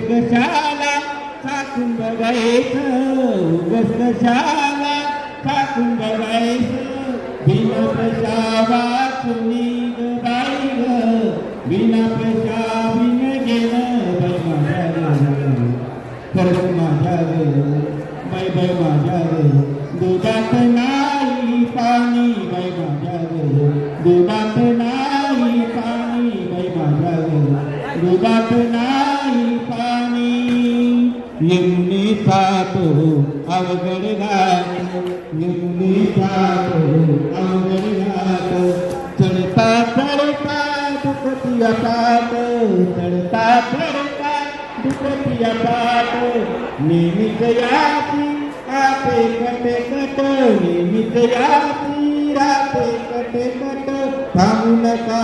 कशाला चाकून बघायचं, उगस कशाला चाकून बघायचं. बिना पैशावा तुम्ही ग बाई ग, बिना पैशा बिन गेलं बाई माझ्या ग, खरंच माझ्या ग बाई बाई माझ्या ग. दुधात नाही पाणी बाई माझ्या ग, दुधात नाही पाणी बाई माझ्या ग, दुधात नाही पाणी. लिंबी खातो अवघड घात, लिंबी खातो अवघड घात. चढता चढता दुखतिया पाट, चढता चढता दुखतिया पाट. नेहमीच याची राते कटे कट, नेहमीच याची राते कटे कट. थांबू नका